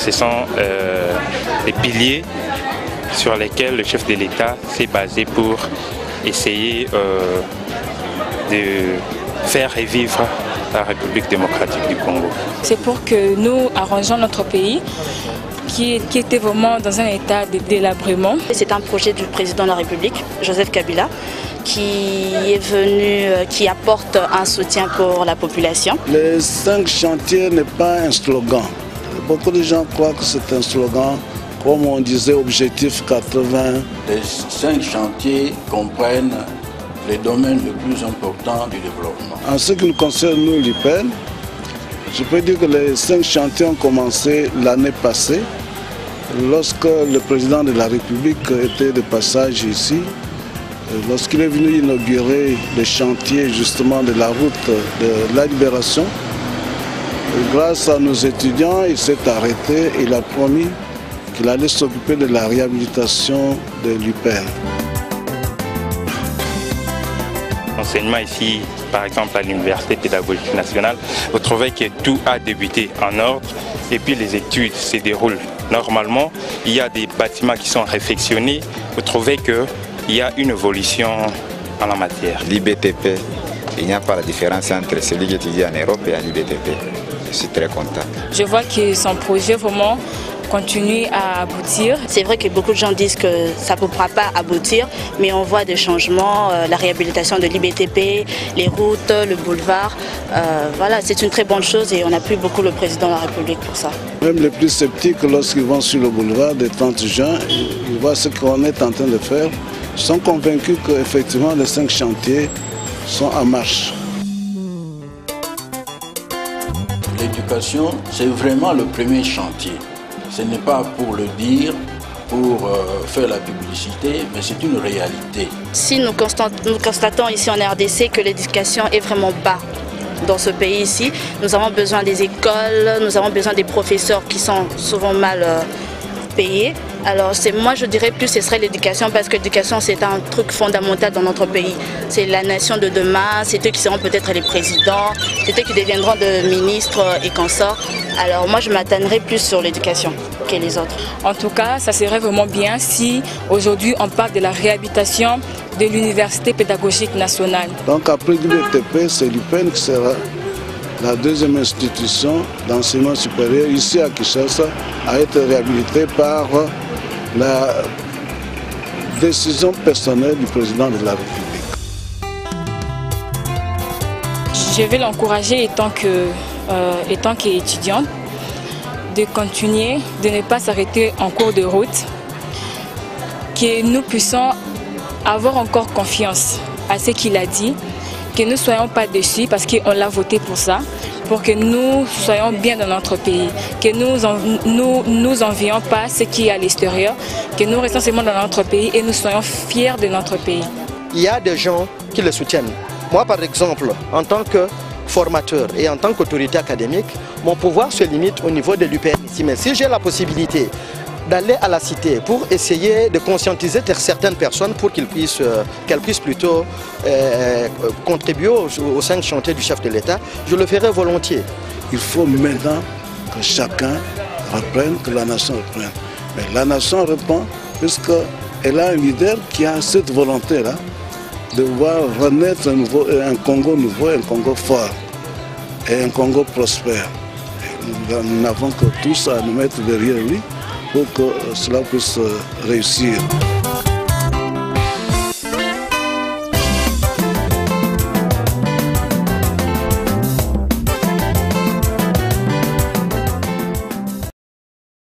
Ce sont les piliers sur lesquels le chef de l'État s'est basé pour essayer de faire revivre la République démocratique du Congo. C'est pour que nous arrangeons notre pays qui était vraiment dans un état de délabrement. C'est un projet du président de la République, Joseph Kabila, qui est venu, qui apporte un soutien pour la population. Les 5 chantiers n'est pas un slogan. Beaucoup de gens croient que c'est un slogan, comme on disait, objectif 80. Les 5 chantiers comprennent les domaines les plus importants du développement. En ce qui nous concerne, nous, l'UPEN, je peux dire que les 5 chantiers ont commencé l'année passée, lorsque le président de la République était de passage ici. Lorsqu'il est venu inaugurer le chantier justement de la route de la libération, grâce à nos étudiants, il s'est arrêté et il a promis qu'il allait s'occuper de la réhabilitation de l'UPEN. L'enseignement ici, par exemple à l'Université pédagogique nationale, vous trouvez que tout a débuté en ordre et puis les études se déroulent normalement. Il y a des bâtiments qui sont réfectionnés. Vous trouvez qu'il y a une évolution en la matière. L'IBTP, il n'y a pas la différence entre celui qui étudie en Europe et à l'IBTP. Je suis très content. Je vois que son projet vraiment continue à aboutir. C'est vrai que beaucoup de gens disent que ça ne pourra pas aboutir, mais on voit des changements, la réhabilitation de l'IBTP, les routes, le boulevard. Voilà, c'est une très bonne chose et on appuie beaucoup le président de la République pour ça. Même les plus sceptiques, lorsqu'ils vont sur le boulevard des 30 juin, ils voient ce qu'on est en train de faire. Ils sont convaincus qu'effectivement les 5 chantiers sont en marche. L'éducation, c'est vraiment le premier chantier. Ce n'est pas pour le dire, pour faire la publicité, mais c'est une réalité. Si nous constatons ici en RDC que l'éducation est vraiment bas dans ce pays ici, nous avons besoin des écoles, nous avons besoin des professeurs qui sont souvent mal payés. Alors moi je dirais plus ce serait l'éducation parce que l'éducation c'est un truc fondamental dans notre pays. C'est la nation de demain, c'est eux qui seront peut-être les présidents, c'est eux qui deviendront de ministres et consorts. Alors moi je m'atteindrai plus sur l'éducation que les autres. En tout cas, ça serait vraiment bien si aujourd'hui on parle de la réhabilitation de l'Université pédagogique nationale. Donc après l'IBTP, c'est l'UPEN qui sera la deuxième institution d'enseignement supérieur ici à Kinshasa à être réhabilitée par la décision personnelle du président de la République. Je vais l'encourager étant qu'étudiante de continuer, de ne pas s'arrêter en cours de route, que nous puissions avoir encore confiance à ce qu'il a dit, que nous ne soyons pas déçus parce qu'on l'a voté pour ça, pour que nous soyons bien dans notre pays, que nous envions pas ce qui est à l'extérieur, que nous restons seulement dans notre pays et nous soyons fiers de notre pays. Il y a des gens qui le soutiennent. Moi par exemple, en tant que formateur et en tant qu'autorité académique, mon pouvoir se limite au niveau de l'UPN ici. Mais si j'ai la possibilité d'aller à la cité pour essayer de conscientiser certaines personnes pour qu'elles puissent plutôt contribuer aux 5 chantiers du chef de l'État, je le ferai volontiers. Il faut maintenant que chacun reprenne, que la nation reprenne. Mais la nation reprend puisqu'elle a un leader qui a cette volonté-là de voir renaître un Congo nouveau, un Congo fort et un Congo prospère. Nous n'avons que tous à nous mettre derrière lui pour que cela puisse réussir.